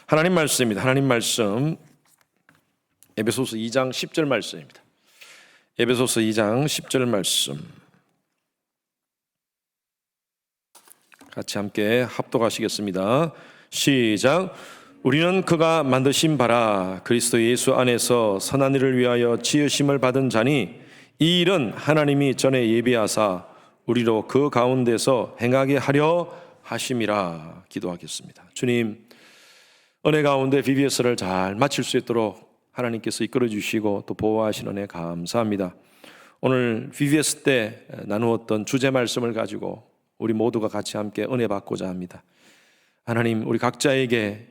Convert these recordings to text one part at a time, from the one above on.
하나님 말씀입니다. 하나님 말씀 에베소서 2장 10절 말씀입니다. 에베소서 2장 10절 말씀 같이 함께 합독하시겠습니다. 시작. 우리는 그가 만드신 바라 그리스도 예수 안에서 선한 일을 위하여 지으심을 받은 자니 이 일은 하나님이 전에 예비하사 우리로 그 가운데서 행하게 하려 하심이라. 기도하겠습니다. 주님, 은혜 가운데 VBS를 잘 마칠 수 있도록 하나님께서 이끌어 주시고 또 보호하시는 은혜 감사합니다. 오늘 VBS 때 나누었던 주제 말씀을 가지고 우리 모두가 같이 함께 은혜 받고자 합니다. 하나님, 우리 각자에게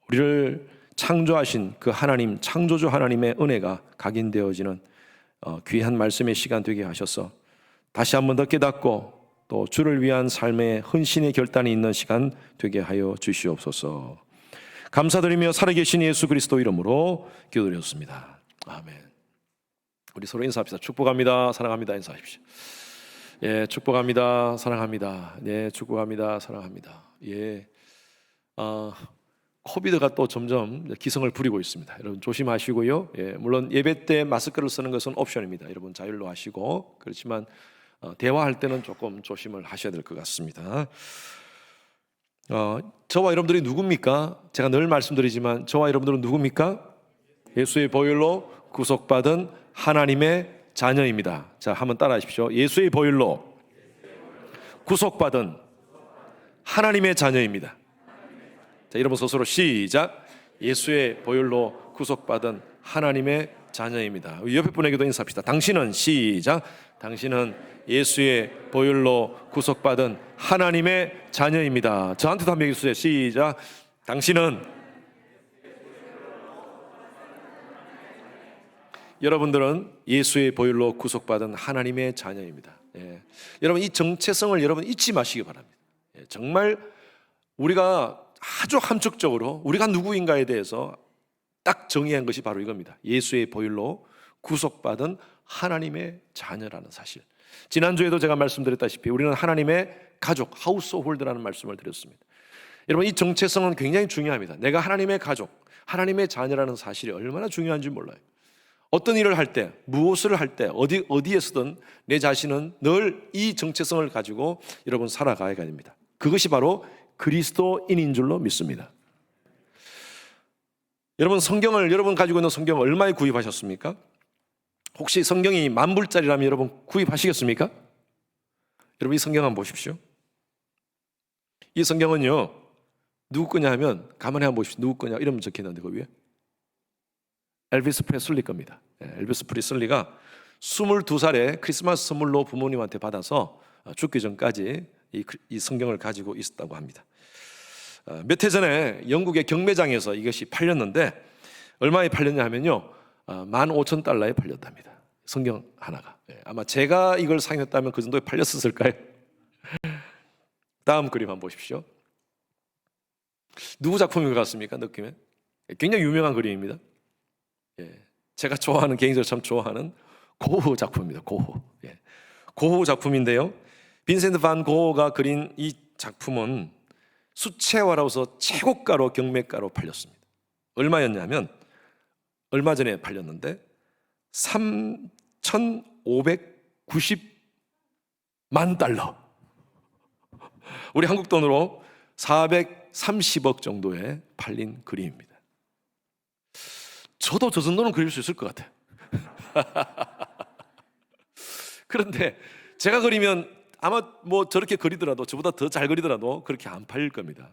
우리를 창조하신 그 하나님, 창조주 하나님의 은혜가 각인되어지는 귀한 말씀의 시간 되게 하셔서 다시 한 번 더 깨닫고 또 주를 위한 삶의 헌신의 결단이 있는 시간 되게 하여 주시옵소서. 감사드리며 살아계신 예수 그리스도 이름으로 기도드렸습니다. 아멘. 우리 서로 인사합시다. 축복합니다. 사랑합니다. 인사하십시오. 예, 축복합니다. 사랑합니다. 예, 축복합니다. 사랑합니다. 예, 코비드가 또 점점 기승을 부리고 있습니다. 여러분 조심하시고요. 예, 물론 예배 때 마스크를 쓰는 것은 옵션입니다. 여러분 자율로 하시고, 그렇지만 대화할 때는 조금 조심을 하셔야 될 것 같습니다. 저와 여러분들이 누굽니까? 제가 늘 말씀드리지만 저와 여러분들은 누굽니까? 예수의 보혈로 구속받은 하나님의 자녀입니다. 자, 한번 따라 하십시오. 예수의 보혈로 구속받은 하나님의 자녀입니다. 자, 여러분 스스로 시작. 예수의 보혈로 구속받은 하나님의 자녀입니다. 옆에 분에게도 인사합시다. 당신은 시작. 당신은 예수의 보혈로 구속받은 하나님의 자녀입니다. 저한테도 한번 얘기해 주세요. 시작. 당신은, 여러분들은 예수의 보혈로 구속받은 하나님의 자녀입니다. 예. 여러분 이 정체성을 여러분 잊지 마시기 바랍니다. 예. 정말 우리가 아주 함축적으로 우리가 누구인가에 대해서 딱 정의한 것이 바로 이겁니다. 예수의 보혈로 구속받은 하나님의 자녀라는 사실. 지난주에도 제가 말씀드렸다시피 우리는 하나님의 가족, 하우스홀드라는 말씀을 드렸습니다. 여러분 이 정체성은 굉장히 중요합니다. 내가 하나님의 가족, 하나님의 자녀라는 사실이 얼마나 중요한지 몰라요. 어떤 일을 할 때, 무엇을 할 때, 어디에서든 내 자신은 늘 이 정체성을 가지고 여러분 살아가야 됩니다. 그것이 바로 그리스도인인 줄로 믿습니다. 여러분 성경을, 여러분 가지고 있는 성경을 얼마에 구입하셨습니까? 혹시 성경이 10,000불짜리라면 여러분 구입하시겠습니까? 여러분 이 성경 한번 보십시오. 이 성경은요 누구 거냐 하면 가만히 한번 보십시오. 누구 거냐 이러면 적혀있는데 그 위에 엘비스 프레슬리 겁니다. 엘비스 프레슬리가 22살에 크리스마스 선물로 부모님한테 받아서 죽기 전까지 이 성경을 가지고 있었다고 합니다. 몇 해 전에 영국의 경매장에서 이것이 팔렸는데 얼마에 팔렸냐 하면요 15,000달러에 팔렸답니다. 성경 하나가. 아마 제가 이걸 사용했다면 그 정도에 팔렸을까요? 다음 그림 한번 보십시오. 누구 작품인 것 같습니까? 느낌에 굉장히 유명한 그림입니다. 제가 좋아하는, 개인적으로 참 좋아하는 고흐 작품입니다. 고흐. 고흐 작품인데요 빈센트 반 고흐가 그린 이 작품은 수채화로서 최고가로 경매가로 팔렸습니다. 얼마였냐면 얼마 전에 팔렸는데 3,590만 달러. 우리 한국 돈으로 430억 정도에 팔린 그림입니다. 저도 저 정도는 그릴 수 있을 것 같아요. 그런데 제가 그리면 아마 뭐 저렇게 그리더라도, 저보다 더 잘 그리더라도 그렇게 안 팔릴 겁니다.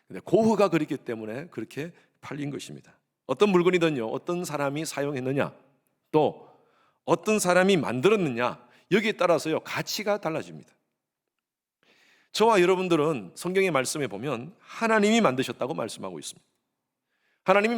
근데 고흐가 그렸기 때문에 그렇게 팔린 것입니다. 어떤 물건이든요 어떤 사람이 사용했느냐 또 어떤 사람이 만들었느냐 여기에 따라서요 가치가 달라집니다. 저와 여러분들은 성경의 말씀에 보면 하나님이 만드셨다고 말씀하고 있습니다. 하나님이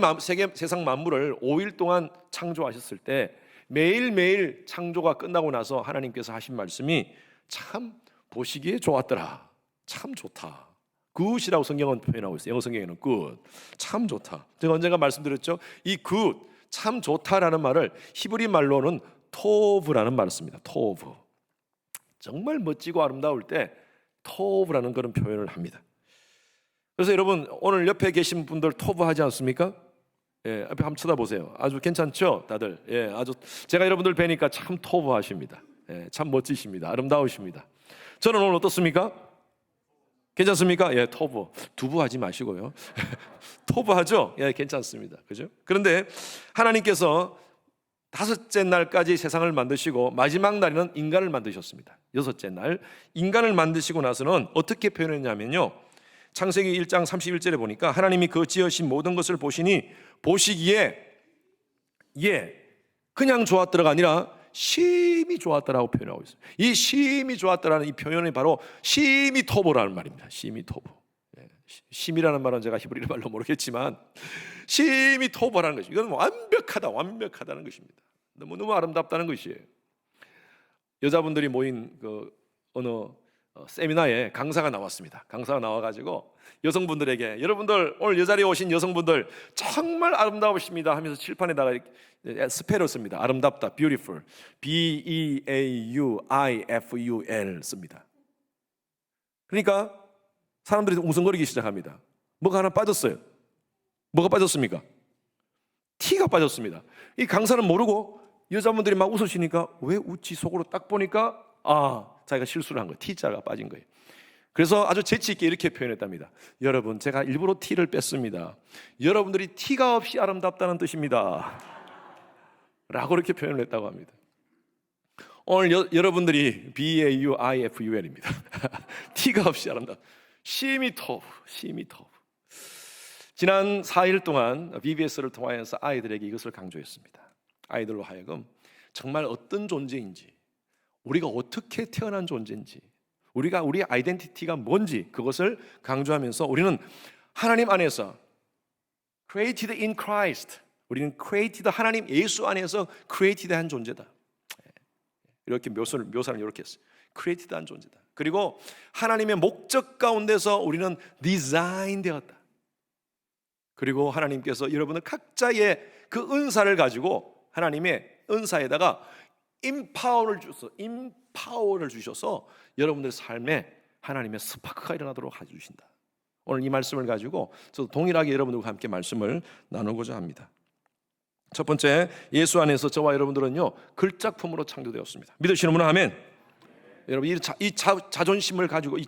세상 만물을 5일 동안 창조하셨을 때 매일매일 창조가 끝나고 나서 하나님께서 하신 말씀이 참 보시기에 좋았더라. 참 좋다. 굿이라고 성경은 표현하고 있어요. 영어 성경에는 good. 참 좋다. 제가 언젠가 말씀드렸죠. 이 good, 참 좋다라는 말을 히브리 말로는 토브라는 말을 씁니다. 토브. 정말 멋지고 아름다울 때 토브라는 그런 표현을 합니다. 그래서 여러분 오늘 옆에 계신 분들 토부하지 않습니까? 예, 앞에 한번 쳐다보세요. 아주 괜찮죠, 다들? 예, 아주 제가 여러분들 뵈니까 참 토부하십니다. 예, 참 멋지십니다. 아름다우십니다. 저는 오늘 어떻습니까? 괜찮습니까? 예, 토부. 두부하지 마시고요. 토부하죠? 예, 괜찮습니다. 그죠? 그런데 하나님께서 다섯째 날까지 세상을 만드시고 마지막 날에는 인간을 만드셨습니다. 여섯째 날 인간을 만드시고 나서는 어떻게 표현했냐면요, 창세기 1장 31절에 보니까 하나님이 그 지으신 모든 것을 보시기에 그냥 좋았더라가 아니라 심히 좋았더라고 표현하고 있어요. 이 심히 좋았더라는 이 표현이 바로 심히 토보라는 말입니다. 심히 토보. 심이라는 말은 제가 히브리 말로 모르겠지만 심히 토보라는 것이, 이건 완벽하다는 것입니다. 너무 아름답다는 것이에요. 여자분들이 모인 그 어느 세미나에 강사가 나왔습니다. 강사가 나와가지고 여성분들에게, 여러분들 오늘 이 자리에 오신 여성분들 정말 아름다우십니다 하면서 칠판에다가 스펠을 씁니다. 아름답다, beautiful, B-E-A-U-I-F-U-L 씁니다. 그러니까 사람들이 웅성거리기 시작합니다. 뭐가 하나 빠졌어요. 뭐가 빠졌습니까? T가 빠졌습니다. 이 강사는 모르고 여자분들이 막 웃으시니까 왜 웃지 속으로 딱 보니까 자기가 실수를 한 거예요. T자가 빠진 거예요. 그래서 아주 재치 있게 이렇게 표현했답니다. 여러분, 제가 일부러 T를 뺐습니다. 여러분들이 T가 없이 아름답다는 뜻입니다 라고 이렇게 표현을 했다고 합니다. 오늘 여러분들이 B-A-U-I-F-U-L입니다. T가 없이 아름답다. 심히 토부. 지난 4일 동안 BBS를 통하여서 아이들에게 이것을 강조했습니다. 아이들로 하여금 정말 어떤 존재인지, 우리가 어떻게 태어난 존재인지, 우리 아이덴티티가 뭔지 그것을 강조하면서 우리는 하나님 안에서 created in Christ, 우리는 created, 하나님 예수 안에서 created 한 존재다. 이렇게 묘사를 이렇게 했어요. created 한 존재다. 그리고 하나님의 목적 가운데서 우리는 design 되었다. 그리고 하나님께서 여러분을 각자의 그 은사를 가지고 하나님의 은사에다가 임파워를 주셔서 여러분들 삶에 하나님의 스파크가 일어나도록 해주신다. 오늘 이 말씀을 가지고 저도 동일하게 여러분들과 함께 말씀을 나누고자 합니다. 첫 번째, 예수 안에서 저와 여러분들은요 글작품으로 창조되었습니다. 믿으시는 분은 아멘. 여러분 이 자존심을 가지고, 이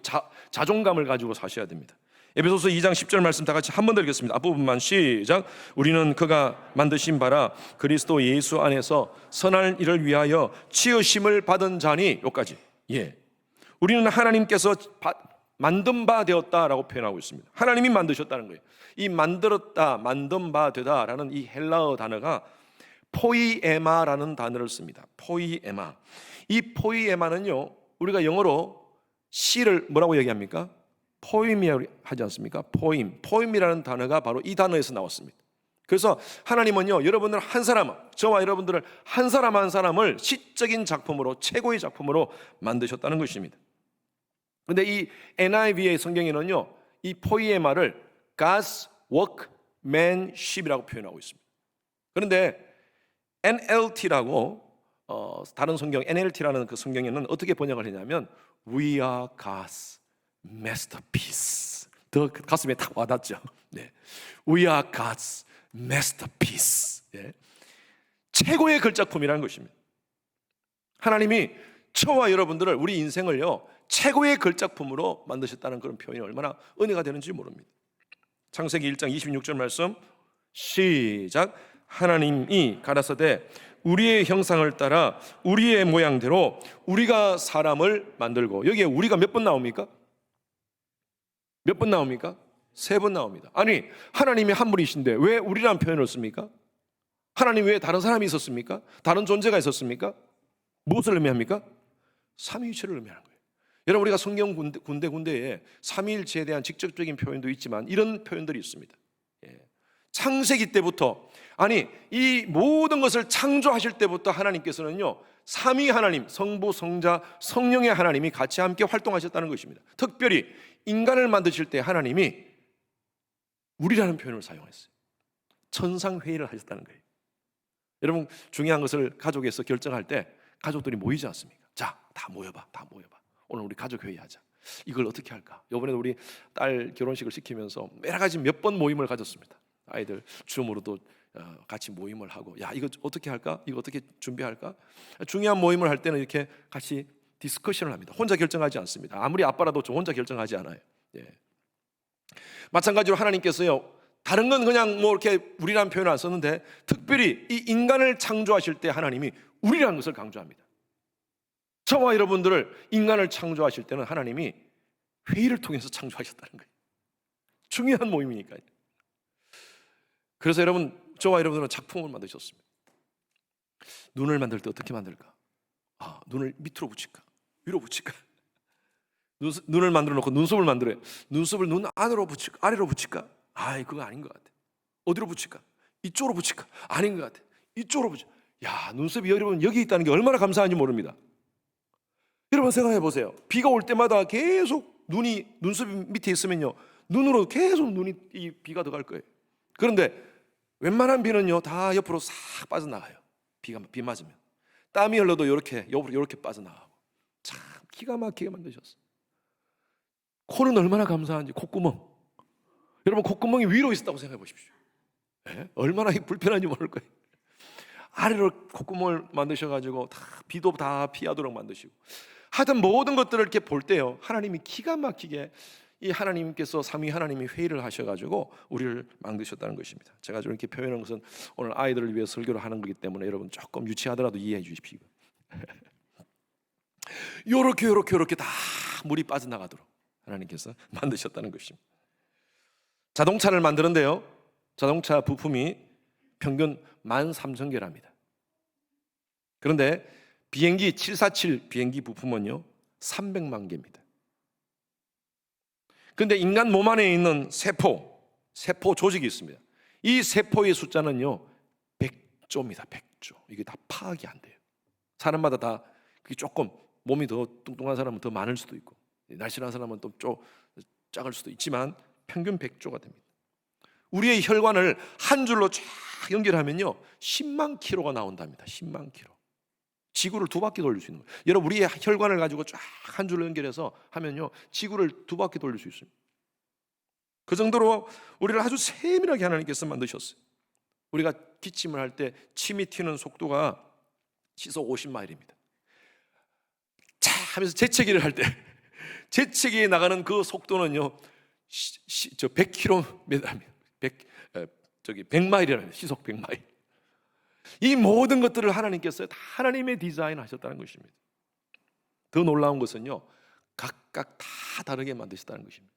자존감을 가지고 사셔야 됩니다. 에베소서 2장 10절 말씀 다 같이 한 번 더 읽겠습니다. 앞부분만 시작. 우리는 그가 만드신 바라 그리스도 예수 안에서 선할 일을 위하여 지으심을 받은 자니, 여기까지. 우리는 하나님께서 만든 바 되었다라고 표현하고 있습니다. 하나님이 만드셨다는 거예요. 이 만들었다, 만든 바 되다라는 이 헬라어 단어가 포이에마라는 단어를 씁니다. 포이에마. 이 포이에마는요, 우리가 영어로 시를 뭐라고 얘기합니까? 포임이라고 하지 않습니까? 포임이라는 단어가 바로 이 단어에서 나왔습니다. 그래서 하나님은요, 여러분들 한 사람, 저와 여러분들을 한 사람 한 사람을 시적인 작품으로, 최고의 작품으로 만드셨다는 것입니다. 그런데 이 NIV의 성경에는요, 이 포이에마를 God's workmanship이라고 표현하고 있습니다. 그런데 NLT라고 다른 성경, NLT라는 그 성경에는 어떻게 번역을 했냐면 We are God's masterpiece. 더 가슴에 탁 와닿죠. We are God's masterpiece. 최고의 글작품이라는 것입니다. 하나님이 저와 여러분들을, 우리 인생을요 최고의 글작품으로 만드셨다는 그런 표현이 얼마나 은혜가 되는지 모릅니다. 창세기 1장 26절 말씀 시작. 하나님이 가라사대 우리의 형상을 따라 우리의 모양대로 우리가 사람을 만들고, 여기에 우리가 몇 번 나옵니까? 몇 번 나옵니까? 3번 나옵니다. 아니, 하나님이 한 분이신데 왜 우리라는 표현을 씁니까? 하나님 외에 다른 사람이 있었습니까? 다른 존재가 있었습니까? 무엇을 의미합니까? 삼위일체를 의미하는 거예요. 여러분, 우리가 성경 군데군데에 삼위일체에 대한 직접적인 표현도 있지만 이런 표현들이 있습니다. 창세기 때부터, 아니 이 모든 것을 창조하실 때부터 하나님께서는요 삼위 하나님, 성부, 성자, 성령의 하나님이 같이 함께 활동하셨다는 것입니다. 특별히 인간을 만드실 때 하나님이 우리라는 표현을 사용했어요. 천상회의를 하셨다는 거예요. 여러분, 중요한 것을 가족에서 결정할 때 가족들이 모이지 않습니까? 자, 다 모여봐. 오늘 우리 가족회의하자. 이걸 어떻게 할까? 이번에 우리 딸 결혼식을 시키면서 여러 가지 몇 번 모임을 가졌습니다. 아이들 줌으로도 같이 모임을 하고, 야, 이거 어떻게 할까? 이거 어떻게 준비할까? 중요한 모임을 할 때는 이렇게 같이 디스커션을 합니다. 혼자 결정하지 않습니다. 아무리 아빠라도 저 혼자 결정하지 않아요. 예. 마찬가지로 하나님께서요, 다른 건 그냥 뭐 이렇게 우리라는 표현을 안 썼는데, 특별히 이 인간을 창조하실 때 하나님이 우리라는 것을 강조합니다. 저와 여러분들을, 인간을 창조하실 때는 하나님이 회의를 통해서 창조하셨다는 거예요. 중요한 모임이니까요. 그래서 여러분, 저와 여러분들은 작품을 만드셨습니다. 눈을 만들 때 어떻게 만들까? 눈을 밑으로 붙일까? 위로 붙일까? 눈을 만들어 놓고 눈썹을 만들어요. 눈썹을 눈 안으로 붙일까? 아래로 붙일까? 그거 아닌 것 같아. 어디로 붙일까? 이쪽으로 붙일까? 아닌 것 같아. 이쪽으로 붙일까? 야, 눈썹이 여러분 여기 있다는 게 얼마나 감사한지 모릅니다. 여러분 생각해 보세요. 비가 올 때마다 계속 눈썹이 밑에 있으면요, 눈으로 계속 이 비가 들어갈 거예요. 그런데 웬만한 비는요 다 옆으로 싹 빠져나가요. 비 맞으면 땀이 흘러도 이렇게 빠져나가고, 참 기가 막히게 만드셨어요. 코는 얼마나 감사한지. 콧구멍, 여러분 콧구멍이 위로 있었다고 생각해 보십시오. 네? 얼마나 불편한지 모를 거예요. 아래로 콧구멍을 만드셔가지고 비도 다 피하도록 만드시고, 하여튼 모든 것들을 이렇게 볼 때요, 하나님이 기가 막히게, 이 하나님께서 삼위 하나님이 회의를 하셔가지고 우리를 만드셨다는 것입니다. 제가 좀 이렇게 표현한 것은 오늘 아이들을 위해 설교를 하는 거기 때문에 여러분 조금 유치하더라도 이해해 주십시오. 요렇게 다 물이 빠져나가도록 하나님께서 만드셨다는 것입니다. 자동차를 만드는데요, 자동차 부품이 평균 13,000개랍니다. 그런데 비행기 747 비행기 부품은요 300만 개입니다. 그런데 인간 몸 안에 있는 세포 조직이 있습니다. 이 세포의 숫자는요 100조입니다. 100조. 이게 다 파악이 안 돼요. 사람마다 다 그게 조금, 몸이 더 뚱뚱한 사람은 더 많을 수도 있고, 날씬한 사람은 또 작을 수도 있지만 평균 100조가 됩니다. 우리의 혈관을 한 줄로 쫙 연결하면요 10만 킬로가 나온답니다. 10만 킬로. 지구를 2바퀴 돌릴 수 있는 거예요. 여러분, 우리의 혈관을 가지고 쫙 한 줄로 연결해서 하면요 지구를 2바퀴 돌릴 수 있습니다. 그 정도로 우리를 아주 세밀하게 하나님께서 만드셨어요. 우리가 기침을 할 때 침이 튀는 속도가 시속 50마일입니다. 자 하면서 재채기를 할 때 재채기에 나가는 그 속도는요 100km입니다. 100마일이라는, 시속 100마일. 이 모든 것들을 하나님께서 다 하나님의 디자인하셨다는 것입니다. 더 놀라운 것은요 각각 다 다르게 만드셨다는 것입니다.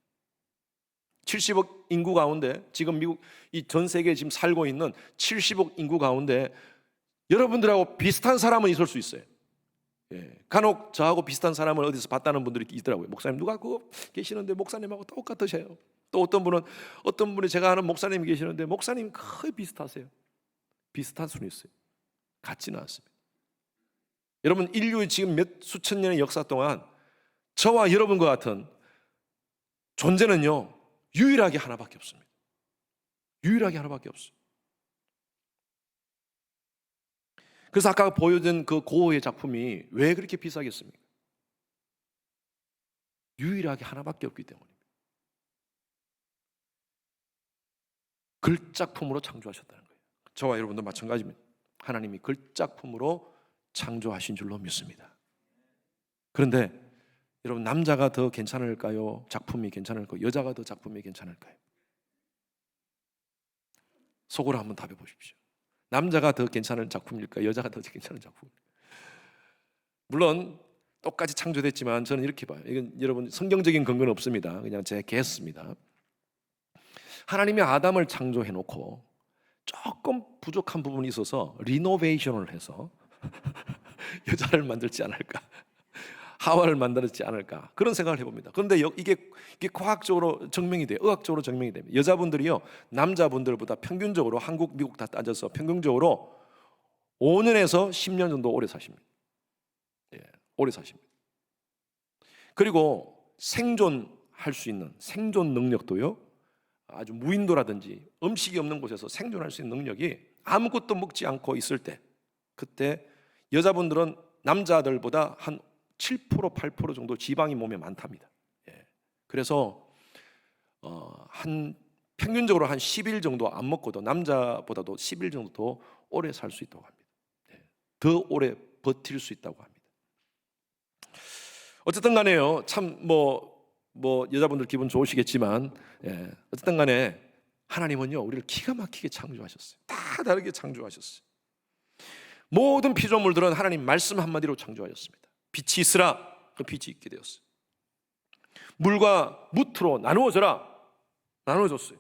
70억 인구 가운데, 지금 미국 이 전 세계에 지금 살고 있는 70억 인구 가운데 여러분들하고 비슷한 사람은 있을 수 있어요. 간혹 저하고 비슷한 사람을 어디서 봤다는 분들이 있더라고요. 목사님 누가 그거 계시는데 목사님하고 똑같으세요. 또 어떤 분이 제가 아는 목사님이 계시는데 목사님 거의 비슷하세요. 비슷한 수는 있어요. 같지는 않습니다. 여러분, 인류의 지금 몇 수천 년의 역사 동안 저와 여러분과 같은 존재는요 유일하게 하나밖에 없습니다. 유일하게 하나밖에 없어요. 그래서 아까 보여준 그 고흐의 작품이 왜 그렇게 비싸겠습니까? 유일하게 하나밖에 없기 때문입니다. 글작품으로 창조하셨다는 거예요. 저와 여러분도 마찬가지입니다. 하나님이 글작품으로 창조하신 줄로 믿습니다. 그런데 여러분, 남자가 더 괜찮을까요? 작품이 괜찮을까요? 여자가 더 작품이 괜찮을까요? 속으로 한번 답해 보십시오. 남자가 더 괜찮은 작품일까요? 여자가 더 괜찮은 작품일까요? 물론 똑같이 창조됐지만 저는 이렇게 봐요. 이건 여러분 성경적인 근거는 없습니다. 그냥 제 개수입니다. 하나님이 아담을 창조해 놓고 조금 부족한 부분이 있어서 리노베이션을 해서 여자를 만들지 않을까, 하와를 만들었지 않을까, 그런 생각을 해봅니다. 그런데 이게 과학적으로 증명이 돼요. 의학적으로 증명이 됩니다. 여자분들이요 남자분들보다 평균적으로, 한국 미국 다 따져서 평균적으로 5년에서 10년 정도 오래 사십니다. 오래 사십니다. 그리고 생존할 수 있는 생존 능력도요 아주 무인도라든지 음식이 없는 곳에서 생존할 수 있는 능력이, 아무것도 먹지 않고 있을 때, 그때 여자분들은 남자들보다 한 7% 8% 정도 지방이 몸에 많답니다. 그래서 한 평균적으로 한 10일 정도 안 먹고도 남자보다도 10일 정도 더 오래 살 수 있다고 합니다. 더 오래 버틸 수 있다고 합니다. 어쨌든 간에요, 참 여자분들 기분 좋으시겠지만, 어쨌든 간에 하나님은요 우리를 기가 막히게 창조하셨어요. 다 다르게 창조하셨어요. 모든 피조물들은 하나님 말씀 한마디로 창조하셨습니다. 빛이 있으라, 그 빛이 있게 되었어요. 물과 무트로 나누어져라, 나누어졌어요.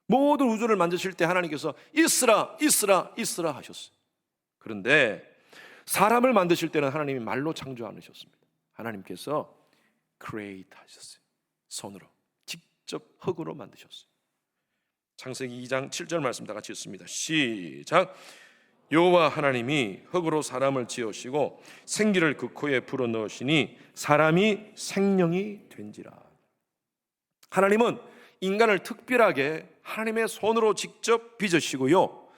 모든 우주를 만드실 때 하나님께서 있으라, 있으라, 있으라 하셨어요. 그런데 사람을 만드실 때는 하나님이 말로 창조 않으셨습니다. 하나님께서 create 하셨어요. 손으로, 직접 흙으로 만드셨어요. 창세기 2장 7절 말씀 다 같이 읽습니다. 시작. 여호와 하나님이 흙으로 사람을 지으시고 생기를 그 코에 불어넣으시니 사람이 생명이 된지라. 하나님은 인간을 특별하게 하나님의 손으로 직접 빚으시고요,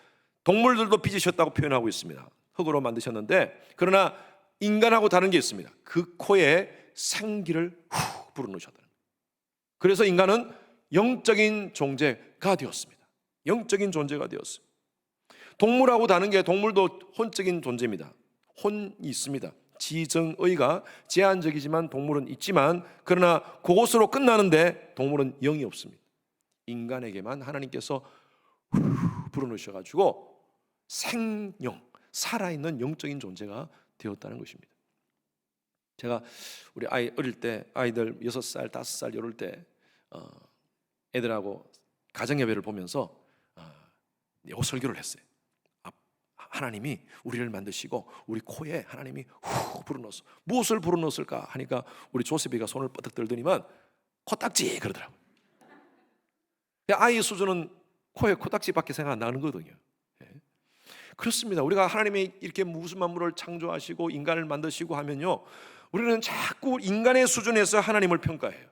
동물들도 빚으셨다고 표현하고 있습니다. 흙으로 만드셨는데, 그러나 인간하고 다른 게 있습니다. 그 코에 생기를 후 불어넣으셨다는 거예요. 그래서 인간은 영적인 존재가 되었습니다. 영적인 존재가 되었어요. 동물하고 다른 게, 동물도 혼적인 존재입니다. 혼이 있습니다. 지정의가 제한적이지만 동물은 있지만, 그러나 그것으로 끝나는데 동물은 영이 없습니다. 인간에게만 하나님께서 불어넣으셔가지고 생명, 살아있는 영적인 존재가 되었다는 것입니다. 제가 우리 아이 어릴 때, 아이들 6살, 5살 이럴 때 애들하고 가정예배를 보면서 설교를 했어요. 하나님이 우리를 만드시고 우리 코에 하나님이 후 불어넣었어. 무엇을 불어넣었을까 하니까 우리 조셉이가 손을 뻗덕 들더니만 코딱지 그러더라고요. 아이의 수준은 코에 코딱지밖에 생각 안 나는 거거든요. 그렇습니다. 우리가 하나님이 이렇게 무슨 만물을 창조하시고 인간을 만드시고 하면요, 우리는 자꾸 인간의 수준에서 하나님을 평가해요.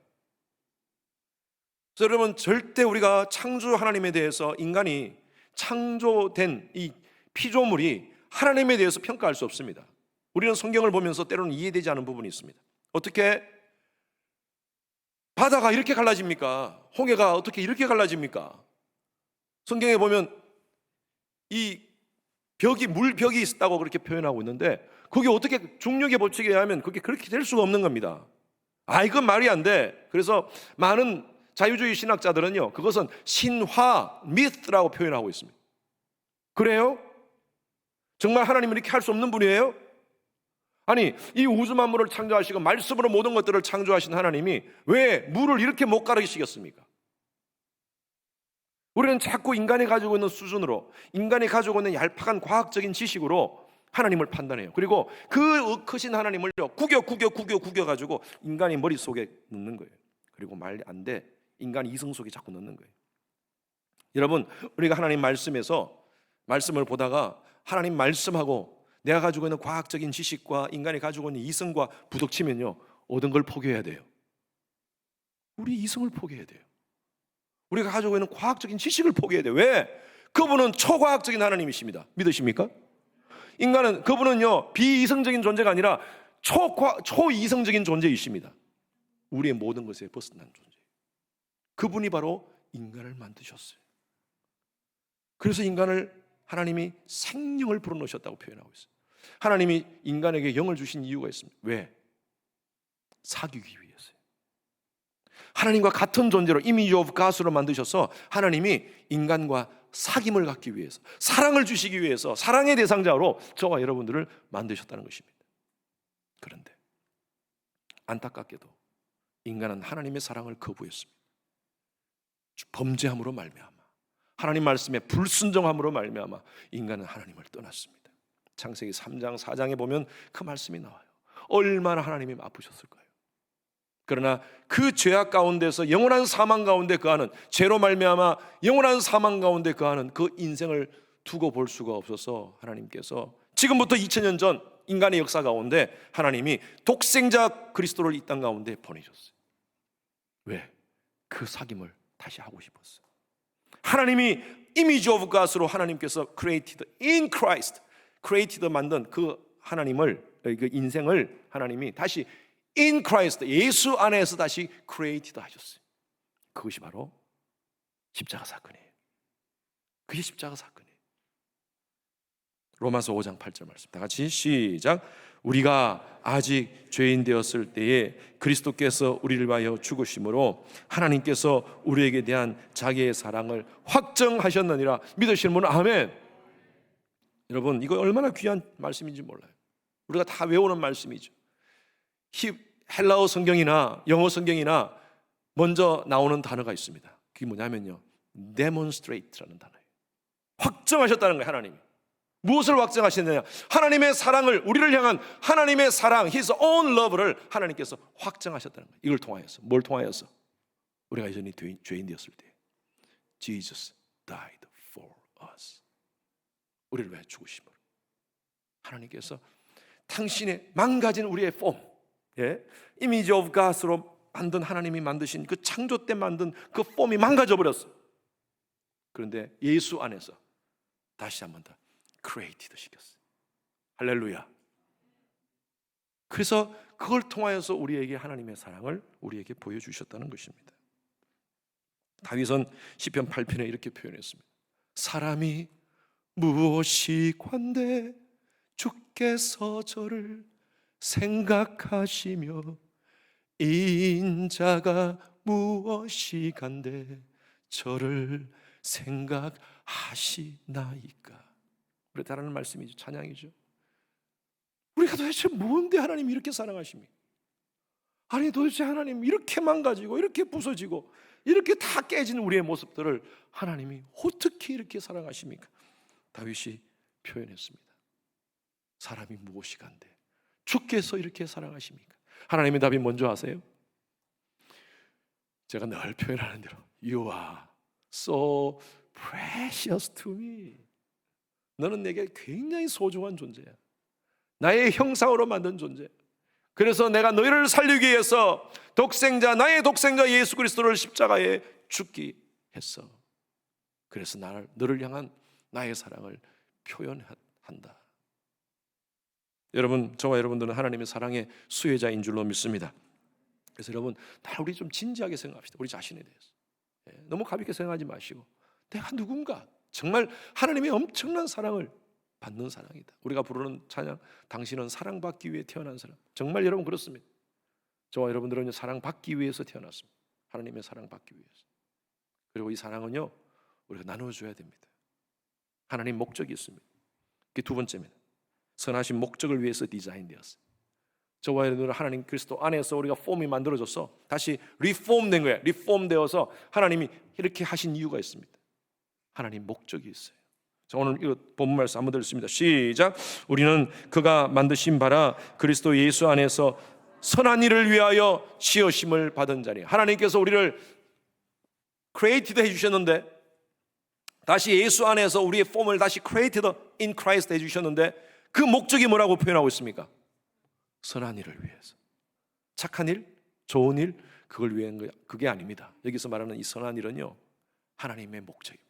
그래서 여러분, 절대 우리가 창조 하나님에 대해서, 인간이 창조된 이 피조물이 하나님에 대해서 평가할 수 없습니다. 우리는 성경을 보면서 때로는 이해되지 않은 부분이 있습니다. 어떻게 바다가 이렇게 갈라집니까? 홍해가 어떻게 이렇게 갈라집니까? 성경에 보면 이 벽이, 물벽이 있다고 그렇게 표현하고 있는데, 그게 어떻게 중력의 법칙에 의하면 그게 그렇게 될 수가 없는 겁니다. 이건 말이 안 돼. 그래서 많은 자유주의 신학자들은요, 그것은 신화, 미스라고 표현하고 있습니다. 그래요? 정말 하나님은 이렇게 할 수 없는 분이에요? 아니, 이 우주 만물을 창조하시고 말씀으로 모든 것들을 창조하신 하나님이 왜 물을 이렇게 못 가르치겠습니까? 우리는 자꾸 인간이 가지고 있는 수준으로, 인간이 가지고 있는 얄팍한 과학적인 지식으로 하나님을 판단해요. 그리고 그 크신 하나님을 구겨가지고 인간이 머릿속에 넣는 거예요. 그리고 말 안 돼, 인간이 이성 속에 자꾸 넣는 거예요. 여러분, 우리가 하나님 말씀에서 말씀을 보다가 하나님 말씀하고 내가 가지고 있는 과학적인 지식과 인간이 가지고 있는 이성과 부딪히면요, 얻은 걸 포기해야 돼요. 우리 이성을 포기해야 돼요. 우리가 가지고 있는 과학적인 지식을 포기해야 돼요. 왜? 그분은 초과학적인 하나님이십니다. 믿으십니까? 인간은, 그분은요 비이성적인 존재가 아니라 초이성적인 존재이십니다. 우리의 모든 것에 벗어난 존재. 그분이 바로 인간을 만드셨어요. 그래서 인간을 하나님이 생명을 불어넣으셨다고 표현하고 있어요. 하나님이 인간에게 영을 주신 이유가 있습니다. 왜? 사귀기 위해서요. 하나님과 같은 존재로, 이미지 오브 갓으로 만드셔서 하나님이 인간과 사귐을 갖기 위해서, 사랑을 주시기 위해서, 사랑의 대상자로 저와 여러분들을 만드셨다는 것입니다. 그런데 안타깝게도 인간은 하나님의 사랑을 거부했습니다. 범죄함으로 말미암아, 하나님 말씀에 불순종함으로 말미암아 인간은 하나님을 떠났습니다. 창세기 3장 4장에 보면 그 말씀이 나와요. 얼마나 하나님이 아프셨을까요? 그러나 그 죄악 가운데서 영원한 사망 가운데 그하는, 죄로 말미암아 영원한 사망 가운데 그하는 그 인생을 두고 볼 수가 없어서 하나님께서 지금부터 2000년 전 인간의 역사 가운데 하나님이 독생자 그리스도를 이 땅 가운데 보내셨어요. 왜? 그 사귐을 다시 하고 싶었어요. 하나님이 이미지 오브 갓으로 하나님께서 created in Christ, created 만든 그 하나님을, 그 인생을 하나님이 다시 in Christ, 예수 안에서 다시 created 하셨어요. 그것이 바로 십자가 사건이에요. 그게 십자가 사건이에요. 로마서 5장 8절 말씀 다 같이 시작. 우리가 아직 죄인 되었을 때에 그리스도께서 우리를 위하여 죽으심으로 하나님께서 우리에게 대한 자기의 사랑을 확정하셨느니라. 믿으시는 분은 아멘. 여러분, 이거 얼마나 귀한 말씀인지 몰라요. 우리가 다 외우는 말씀이죠. 헬라어 성경이나 영어 성경이나 먼저 나오는 단어가 있습니다. 그게 뭐냐면요, demonstrate라는 단어예요. 확정하셨다는 거예요. 하나님이 무엇을 확정하셨느냐? 하나님의 사랑을, 우리를 향한 하나님의 사랑, His own love를 하나님께서 확정하셨다는 거예요. 이걸 통하여서, 뭘 통하여서? 우리가 여전히 죄인 되었을 때 Jesus died for us. 우리를 위해 죽으심으로 하나님께서 당신의 망가진 우리의 폼, 이미지 오브 갓으로 만든, 하나님이 만드신 그 창조 때 만든 그 폼이 망가져 버렸어. 그런데 예수 안에서 다시 한번 더 created 시켰어요. 할렐루야. 그래서 그걸 통하여서 우리에게 하나님의 사랑을 우리에게 보여주셨다는 것입니다. 다윗은 시편 8편에 이렇게 표현했습니다. 사람이 무엇이 관대 주께서 저를 생각하시며 인자가 무엇이 간대 저를 생각하시나이까. 그렇다는 말씀이죠. 찬양이죠. 우리가 도대체 뭔데 하나님이 이렇게 사랑하십니까? 아니 도대체 하나님 이렇게 망가지고 이렇게 부서지고 이렇게 다 깨진 우리의 모습들을 하나님이 어떻게 이렇게 사랑하십니까? 다윗이 표현했습니다. 사람이 무엇이 간대 주께서 이렇게 사랑하십니까? 하나님의 답이 뭔지 아세요? 제가 늘 표현하는 대로 You are so precious to me. 너는 내게 굉장히 소중한 존재야. 나의 형상으로 만든 존재. 그래서 내가 너희를 살리기 위해서 나의 독생자 예수 그리스도를 십자가에 죽게 했어. 그래서 너를 향한 나의 사랑을 표현한다. 여러분, 저와 여러분들은 하나님의 사랑의 수혜자인 줄로 믿습니다. 그래서 여러분, 우리 좀 진지하게 생각합시다. 우리 자신에 대해서. 너무 가볍게 생각하지 마시고, 내가 누군가 정말 하나님의 엄청난 사랑을 받는 사랑이다. 우리가 부르는 찬양, 당신은 사랑받기 위해 태어난 사람. 정말 여러분 그렇습니다. 저와 여러분들은 사랑받기 위해서 태어났습니다. 하나님의 사랑받기 위해서. 그리고 이 사랑은요, 우리가 나눠줘야 됩니다. 하나님 목적이 있습니다. 그게 두 번째입니다. 선하신 목적을 위해서 디자인되었어요. 저와 여러분들은 하나님 그리스도 안에서 우리가 폼이 만들어져서 다시 리폼된 거예요. 리폼되어서 하나님이 이렇게 하신 이유가 있습니다. 하나님 목적이 있어요. 자, 오늘 이 본문 말씀 한번 들었습니다. 시작. 우리는 그가 만드신 바라 그리스도 예수 안에서 선한 일을 위하여 지으심을 받은 자니. 하나님께서 우리를 created 해주셨는데, 다시 예수 안에서 우리의 폼을 다시 created in Christ 해주셨는데, 그 목적이 뭐라고 표현하고 있습니까? 선한 일을 위해서. 착한 일, 좋은 일, 그걸 위한 거, 그게 아닙니다. 여기서 말하는 이 선한 일은요, 하나님의 목적입니다.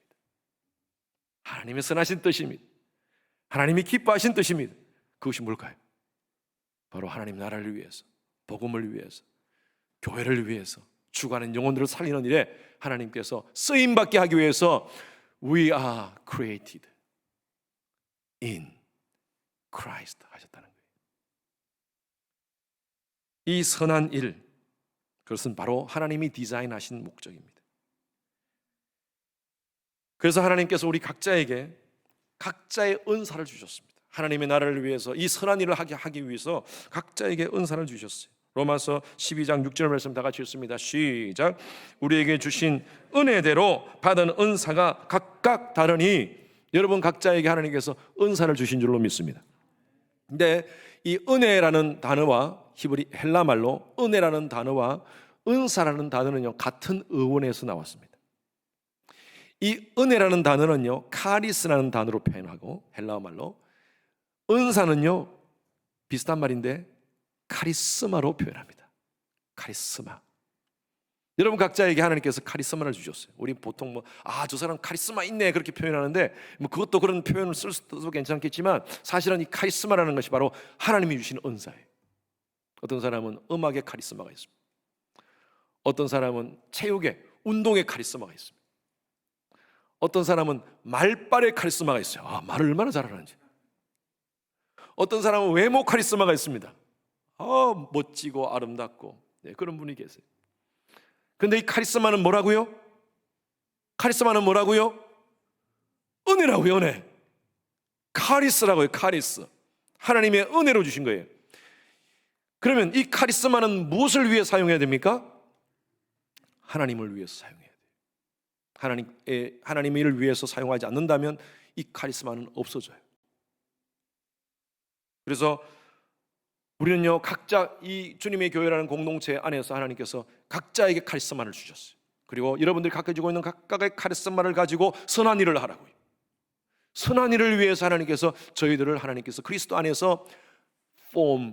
하나님의 선하신 뜻입니다. 하나님이 기뻐하신 뜻입니다. 그것이 뭘까요? 바로 하나님 나라를 위해서, 복음을 위해서, 교회를 위해서, 죽어가는 영혼들을 살리는 일에 하나님께서 쓰임받게 하기 위해서 We are created in Christ 하셨다는 거예요. 이 선한 일, 그것은 바로 하나님이 디자인하신 목적입니다. 그래서 하나님께서 우리 각자에게 각자의 은사를 주셨습니다. 하나님의 나라를 위해서, 이 선한 일을 하기 위해서 각자에게 은사를 주셨어요. 로마서 12장 6절 말씀 다 같이 읽습니다. 시작. 우리에게 주신 은혜대로 받은 은사가 각각 다르니. 여러분 각자에게 하나님께서 은사를 주신 줄로 믿습니다. 근데 이 은혜라는 단어와 히브리 헬라말로 은혜라는 단어와 은사라는 단어는요, 같은 어원에서 나왔습니다. 이 은혜라는 단어는요, 카리스라는 단어로 표현하고, 헬라어 말로 은사는요 비슷한 말인데 카리스마로 표현합니다. 카리스마. 여러분 각자에게 하나님께서 카리스마를 주셨어요. 우리 보통 저 사람 카리스마 있네 그렇게 표현하는데, 그것도 그런 표현을 쓸 수도 괜찮겠지만, 사실은 이 카리스마라는 것이 바로 하나님이 주신 은사예요. 어떤 사람은 음악의 카리스마가 있습니다. 어떤 사람은 체육의, 운동의 카리스마가 있습니다. 어떤 사람은 말빨의 카리스마가 있어요. 말을 얼마나 잘하는지. 어떤 사람은 외모 카리스마가 있습니다. 멋지고 아름답고, 네, 그런 분이 계세요. 그런데 이 카리스마는 뭐라고요? 카리스마는 뭐라고요? 은혜라고요, 은혜. 카리스라고요, 카리스. 하나님의 은혜로 주신 거예요. 그러면 이 카리스마는 무엇을 위해 사용해야 됩니까? 하나님을 위해서 사용해야 돼요. 하나님의 일을 위해서 사용하지 않는다면 이 카리스마는 없어져요. 그래서 우리는요, 각자 이 주님의 교회라는 공동체 안에서 하나님께서 각자에게 카리스마를 주셨어요. 그리고 여러분들이 각각 가지고 있는 각각의 카리스마를 가지고 선한 일을 하라고요. 선한 일을 위해서 하나님께서 저희들을 하나님께서 그리스도 안에서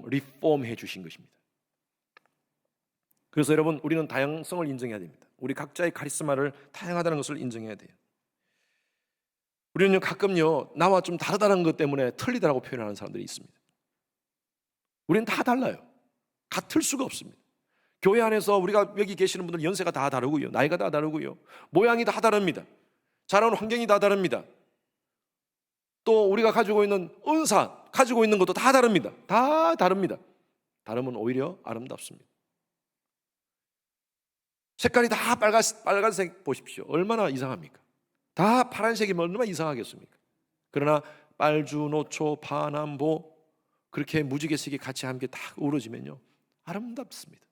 리폼해 주신 것입니다. 그래서 여러분, 우리는 다양성을 인정해야 됩니다. 우리 각자의 카리스마를 다양하다는 것을 인정해야 돼요. 우리는 가끔요, 나와 좀 다르다는 것 때문에 틀리다라고 표현하는 사람들이 있습니다. 우리는 다 달라요. 같을 수가 없습니다. 교회 안에서 우리가 여기 계시는 분들 연세가 다 다르고요, 나이가 다 다르고요, 모양이 다 다릅니다. 자라는 환경이 다 다릅니다. 또 우리가 가지고 있는 은사, 가지고 있는 것도 다 다릅니다. 다 다릅니다. 다르면 오히려 아름답습니다. 색깔이 다 빨간색 보십시오. 얼마나 이상합니까? 다 파란색이면 얼마나 이상하겠습니까? 그러나 빨주, 노초, 파남보 그렇게 무지개색이 같이 함께 딱 어우러지면요, 아름답습니다.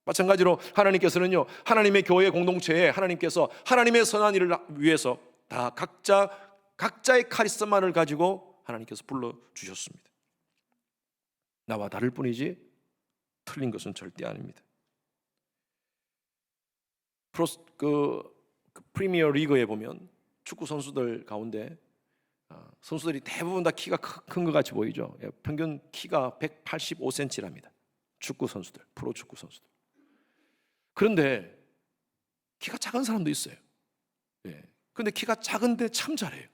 마찬가지로 하나님께서는요, 하나님의 교회 공동체에 하나님께서 하나님의 선한 일을 위해서 다 각자의 카리스마를 가지고 하나님께서 불러주셨습니다. 나와 다를 뿐이지 틀린 것은 절대 아닙니다. 프리미어 리그에 보면 축구 선수들 가운데 선수들이 대부분 다 키가 큰 것 같이 보이죠. 평균 키가 185cm랍니다. 축구 선수들, 프로 축구 선수들. 그런데 키가 작은 사람도 있어요. 그런데 키가 작은데 참 잘해요.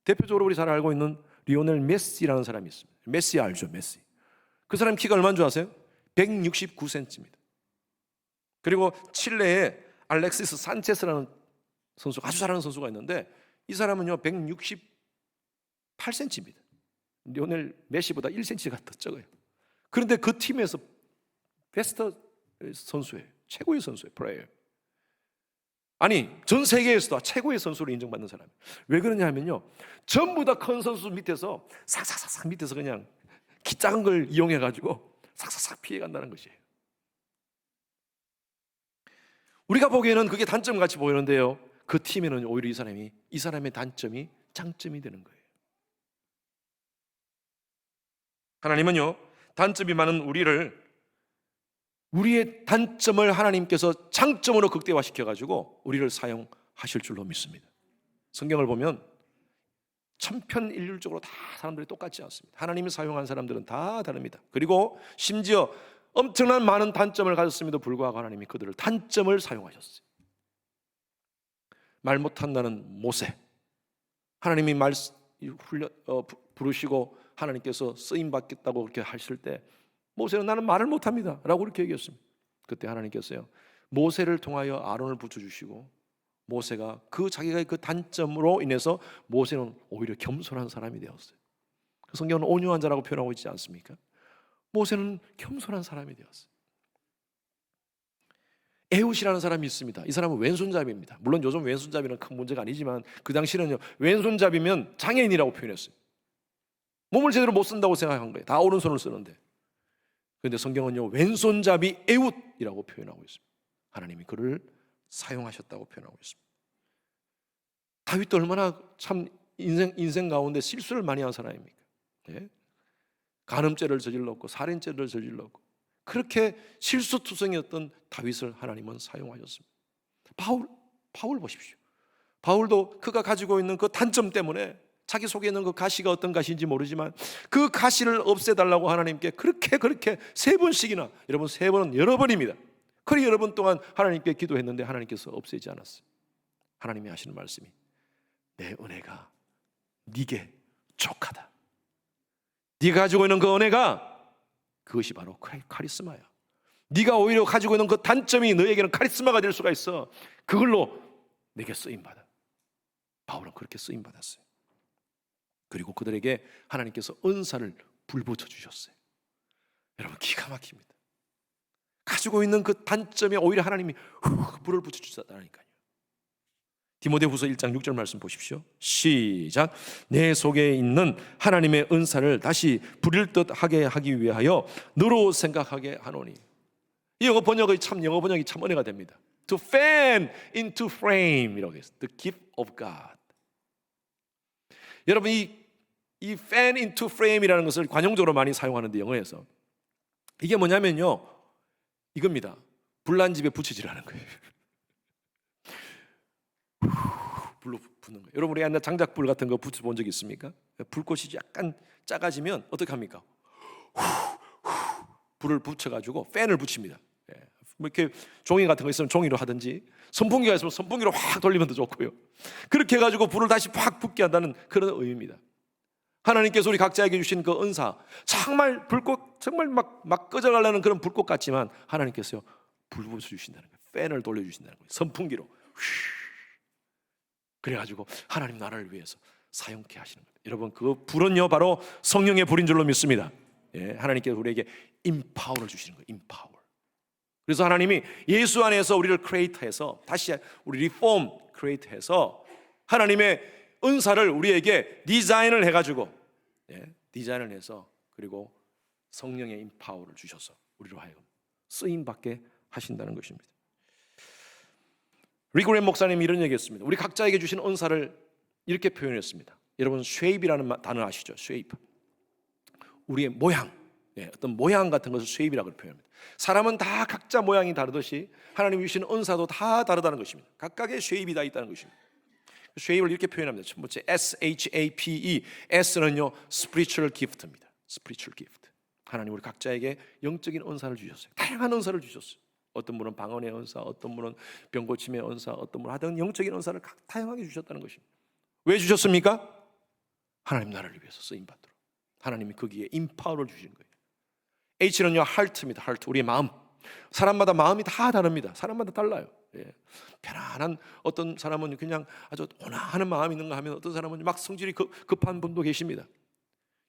대표적으로 우리 잘 알고 있는 리오넬 메시라는 사람이 있습니다. 메시 알죠, 메시. 그 사람 키가 얼마인 줄 아세요? 169cm입니다. 그리고 칠레에 알렉시스 산체스라는 선수, 아주 잘하는 선수가 있는데 이 사람은요 168cm입니다. 리오넬 메시보다 1cm가 더 적어요. 그런데 그 팀에서 베스트 선수예요. 최고의 선수예요. 플레이어. 아니, 전 세계에서도 최고의 선수로 인정받는 사람이에요. 왜 그러냐 하면요, 전부 다 큰 선수 밑에서 삭삭삭 밑에서 그냥 키 작은 걸 이용해가지고 삭삭삭 피해간다는 것이에요. 우리가 보기에는 그게 단점 같이 보이는데요, 그 팀에는 오히려 이 사람의 단점이 장점이 되는 거예요. 하나님은요, 단점이 많은 우리의 단점을 하나님께서 장점으로 극대화시켜가지고 우리를 사용하실 줄로 믿습니다. 성경을 보면 천편일률적으로 다 사람들이 똑같지 않습니다. 하나님이 사용한 사람들은 다 다릅니다. 그리고 심지어 엄청난 많은 단점을 가졌음에도 불구하고 하나님이 그들을 단점을 사용하셨어요. 말 못한다는 모세, 하나님이 부르시고 하나님께서 쓰임 받겠다고 그렇게 하실 때 모세는 나는 말을 못합니다 라고 그렇게 얘기했습니다. 그때 하나님께서요, 모세를 통하여 아론을 붙여주시고 모세가 자기가 그 단점으로 인해서 모세는 오히려 겸손한 사람이 되었어요. 성경은 온유한 자라고 표현하고 있지 않습니까? 모세는 겸손한 사람이 되었어요. 에훗이라는 사람이 있습니다. 이 사람은 왼손잡이입니다. 물론 요즘 왼손잡이는 큰 문제가 아니지만 그 당시는요, 왼손잡이면 장애인이라고 표현했어요. 몸을 제대로 못 쓴다고 생각한 거예요. 다 오른손을 쓰는데. 그런데 성경은요, 왼손잡이 에훗이라고 표현하고 있습니다. 하나님이 그를 사용하셨다고 표현하고 있습니다. 다윗도 얼마나 참 인생 가운데 실수를 많이 한 사람입니까? 예? 간음죄를 저질렀고 살인죄를 저질렀고 그렇게 실수투성이었던 다윗을 하나님은 사용하셨습니다. 바울 보십시오. 바울도 그가 가지고 있는 그 단점 때문에 자기 속에 있는 그 가시가 어떤 가시인지 모르지만 그 가시를 없애달라고 하나님께 그렇게 3번씩이나, 여러분 3번은 여러 번입니다. 그리 여러 번 동안 하나님께 기도했는데 하나님께서 없애지 않았어요. 하나님이 하시는 말씀이 내 은혜가 네게 족하다. 네가 가지고 있는 그 은혜가 그것이 바로 카리스마야. 네가 오히려 가지고 있는 그 단점이 너에게는 카리스마가 될 수가 있어. 그걸로 내게 쓰임받아. 바울은 그렇게 쓰임받았어요. 그리고 그들에게 하나님께서 은사를 불붙여 주셨어요. 여러분, 기가 막힙니다. 가지고 있는 그 단점에 오히려 하나님이 불을 붙여 주셨다니까요. 디모데후서 1장 6절 말씀 보십시오. 시작. 내 속에 있는 하나님의 은사를 다시 부릴 듯 하게 하기 위하여 너로 생각하게 하노니. 이 영어 번역이 참 은혜가 됩니다. To fan into frame 이라고 했어요. The gift of God. 여러분, 이 fan into frame이라는 것을 관용적으로 많이 사용하는데, 영어에서 이게 뭐냐면요, 이겁니다. 불난 집에 부채질하는 거예요. 불로 붙는 거예요. 여러분, 우리 옛날 장작불 같은 거 붙여본 적 있습니까? 불꽃이 약간 작아지면 어떻게 합니까? 불을 붙여가지고 팬을 붙입니다. 뭐 이렇게 종이 같은 거 있으면 종이로 하든지, 선풍기가 있으면 선풍기로 확 돌리면 더 좋고요. 그렇게 해가지고 불을 다시 확 붙게 한다는 그런 의미입니다. 하나님께서 우리 각자에게 주신 그 은사, 정말 불꽃, 정말 막 꺼져가려는 그런 불꽃 같지만 하나님께서요, 불 붙여주신다는 거예요. 팬을 돌려주신다는 거예요. 선풍기로. 그래가지고 하나님 나라를 위해서 사용케 하시는 겁니다. 여러분, 그 불은요 바로 성령의 불인 줄로 믿습니다. 하나님께서 우리에게 임파워를 주시는 거예요. 임파워. 그래서 하나님이 예수 안에서 우리를 크리에이트해서, 다시 우리 리폼 크리에이트해서 하나님의 은사를 우리에게 디자인을 해가지고, 디자인을 해서, 그리고 성령의 임파워를 주셔서 우리로 하여금 쓰임받게 하신다는 것입니다. 리그렌 목사님이 이런 얘기했습니다. 우리 각자에게 주신 은사를 이렇게 표현했습니다. 여러분, 쉐입이라는 단어 아시죠? 쉐입. 우리의 모양, 어떤 모양 같은 것을 쉐입이라고 표현합니다. 사람은 다 각자 모양이 다르듯이 하나님이 주신 은사도 다 다르다는 것입니다. 각각의 쉐입이 다 있다는 것입니다. 쉐입을 이렇게 표현합니다. 첫 번째, SHAPE. S는요, spiritual gift입니다. spiritual gift. 하나님 우리 각자에게 영적인 은사를 주셨어요. 다양한 은사를 주셨어요. 어떤 분은 방언의 은사, 어떤 분은 병고침의 은사, 어떤 분은 하여튼 영적인 은사를 다양하게 주셨다는 것입니다. 왜 주셨습니까? 하나님 나라를 위해서 쓰임받도록. 하나님이 거기에 임파워를 주시는 거예요. H는요, heart입니다. heart, 우리의 마음. 사람마다 마음이 다 다릅니다. 사람마다 달라요. 편안한, 어떤 사람은 그냥 아주 온화한 마음이 있는가 하면, 어떤 사람은 막 성질이 급한 분도 계십니다.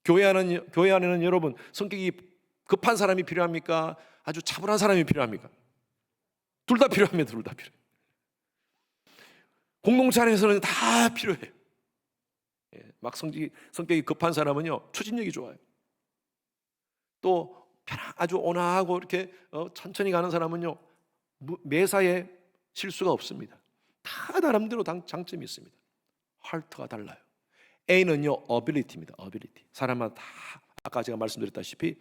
교회 안에는 여러분, 성격이 급한 사람이 필요합니까? 아주 차분한 사람이 필요합니까? 둘 다 필요합니다. 둘 다 필요해요. 공동체 안에서는 다 필요해요. 막 성격이 급한 사람은요, 추진력이 좋아요. 또 아주 온화하고 이렇게 천천히 가는 사람은요, 매사에 실수가 없습니다. 다 나름대로 장점이 있습니다. 하트가 달라요. A는요, ability입니다. ability. 사람마다 다, 아까 제가 말씀드렸다시피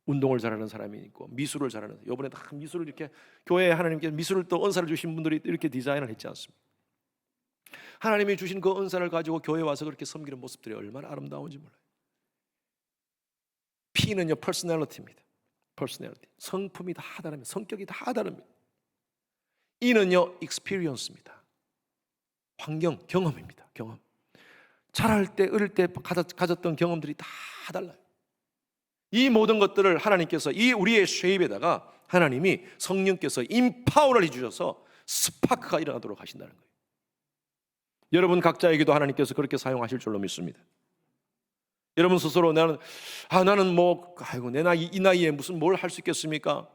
운동을 잘하는 사람이 있고, 미술을 잘하는, 이번에 다 미술을 이렇게, 교회에 하나님께서 미술을 또 은사를 주신 분들이 이렇게 디자인을 했지 않습니까? 하나님이 주신 그 은사를 가지고 교회에 와서 그렇게 섬기는 모습들이 얼마나 아름다운지 몰라요. P는요, personality입니다. personality. 성품이 다 다릅니다. 성격이 다 다릅니다. E는요, experience입니다. 환경, 경험입니다. 경험. 자랄 때, 어릴 때 가졌던 경험들이 다 달라요. 이 모든 것들을 하나님께서 이 우리의 쉐입에다가 하나님이 성령께서 임파워를 해주셔서 스파크가 일어나도록 하신다는 거예요. 여러분 각자에게도 하나님께서 그렇게 사용하실 줄로 믿습니다. 여러분 스스로 나는 내 나이, 이 나이에 무슨 뭘 할 수 있겠습니까?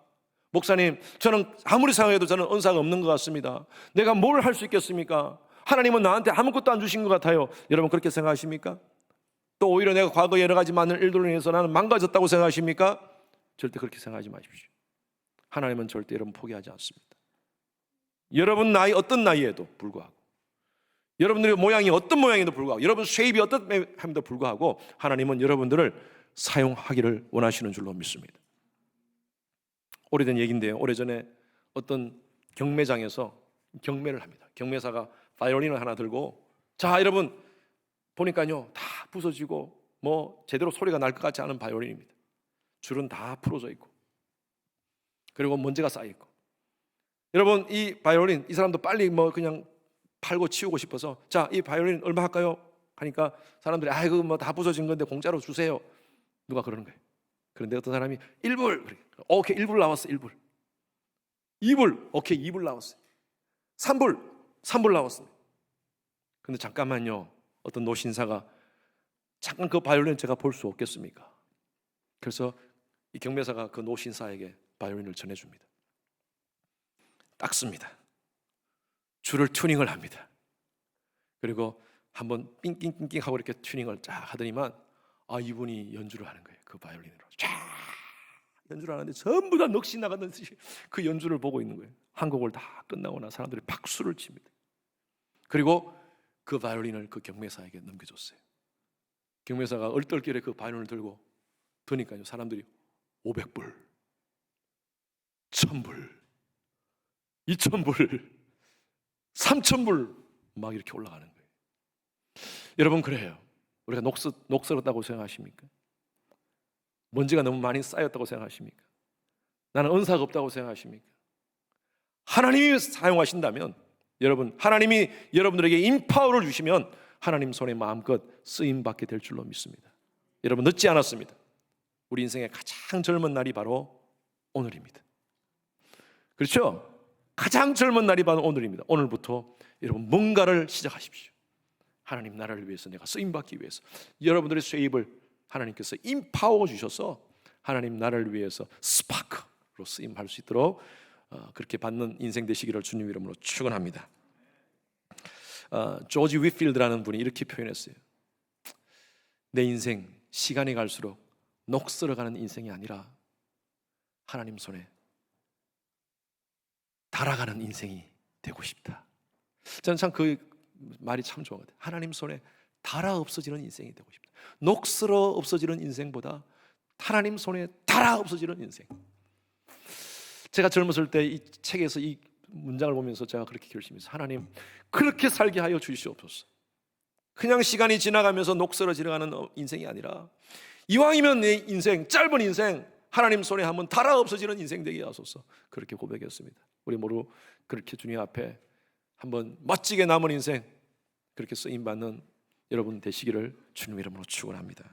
목사님, 저는 아무리 생각해도 저는 은사가 없는 것 같습니다. 내가 뭘 할 수 있겠습니까? 하나님은 나한테 아무것도 안 주신 것 같아요. 여러분 그렇게 생각하십니까? 또 오히려 내가 과거에 여러 가지 많은 일들로 인해서 나는 망가졌다고 생각하십니까? 절대 그렇게 생각하지 마십시오. 하나님은 절대 여러분 포기하지 않습니다. 여러분 나이, 어떤 나이에도 불구하고, 여러분들의 모양이 어떤 모양에도 불구하고, 여러분 쉐입이 어떤 함에도 불구하고 하나님은 여러분들을 사용하기를 원하시는 줄로 믿습니다. 오래된 얘기인데요, 오래전에 어떤 경매장에서 경매를 합니다. 경매사가 바이올린을 하나 들고, 자 여러분 보니까요 다 부서지고 제대로 소리가 날 것 같지 않은 바이올린입니다. 줄은 다 풀어져 있고, 그리고 먼지가 쌓여 있고. 여러분 이 바이올린, 이 사람도 빨리 그냥 팔고 치우고 싶어서, 자 이 바이올린 얼마 할까요? 하니까 사람들이 아이고 다 부서진 건데 공짜로 주세요. 누가 그러는 거예요? 그런데 어떤 사람이 1불, 오케이 1불 나왔어. 1불. 2불, 오케이 2불 나왔어요. 3불 나왔어요. 근데 잠깐만요, 어떤 노신사가 잠깐 그 바이올린 제가 볼 수 없겠습니까? 그래서 이 경매사가 그 노신사에게 바이올린을 전해줍니다. 닦습니다. 줄을 튜닝을 합니다. 그리고 한번 삥삥삥삥 하고 이렇게 튜닝을 쫙 하더니만 이분이 연주를 하는 거예요. 그 바이올린으로 쫙 연주를 하는데 전부 다 넋이 나가는 듯이 그 연주를 보고 있는 거예요. 한 곡을 다 끝나고 나 사람들이 박수를 칩니다. 그리고 그 바이올린을 그 경매사에게 넘겨줬어요. 경매사가 얼떨결에 그 바이올린을 들고 드니까요, 사람들이 500불, 1000불, 2000불, 3000불 막 이렇게 올라가는 거예요. 여러분, 그래요. 우리가 녹슬었다고 생각하십니까? 먼지가 너무 많이 쌓였다고 생각하십니까? 나는 은사가 없다고 생각하십니까? 하나님이 사용하신다면, 여러분, 하나님이 여러분들에게 인파워를 주시면 하나님 손에 마음껏 쓰임받게 될 줄로 믿습니다. 여러분, 늦지 않았습니다. 우리 인생의 가장 젊은 날이 바로 오늘입니다. 그렇죠? 가장 젊은 날이 바로 오늘입니다. 오늘부터 여러분 뭔가를 시작하십시오. 하나님 나라를 위해서, 내가 쓰임받기 위해서 여러분들의 쇠입을 하나님께서 인파워 주셔서 하나님 나라를 위해서 스파크로 쓰임할 수 있도록 그렇게 받는 인생 되시기를 주님 이름으로 축원합니다. 조지 휘필드라는 분이 이렇게 표현했어요. 내 인생 시간이 갈수록 녹슬어가는 인생이 아니라 하나님 손에 달아가는 인생이 되고 싶다. 저는 참 그 말이 참 좋은 것 같아요. 하나님 손에 달아 없어지는 인생이 되고 싶다. 녹슬어 없어지는 인생보다 하나님 손에 달아 없어지는 인생. 제가 젊었을 때 이 책에서 이 문장을 보면서 제가 그렇게 결심했어요. 하나님, 그렇게 살게 하여 주시옵소서. 그냥 시간이 지나가면서 녹슬어지는 인생이 아니라 이왕이면 내 인생, 짧은 인생 하나님 손에 한번 달아 없어지는 인생 되게 하소서. 그렇게 고백했습니다. 우리 모두 그렇게 주님 앞에 한번 멋지게 남은 인생 그렇게 쓰임받는 여러분 되시기를 주님 이름으로 축원합니다.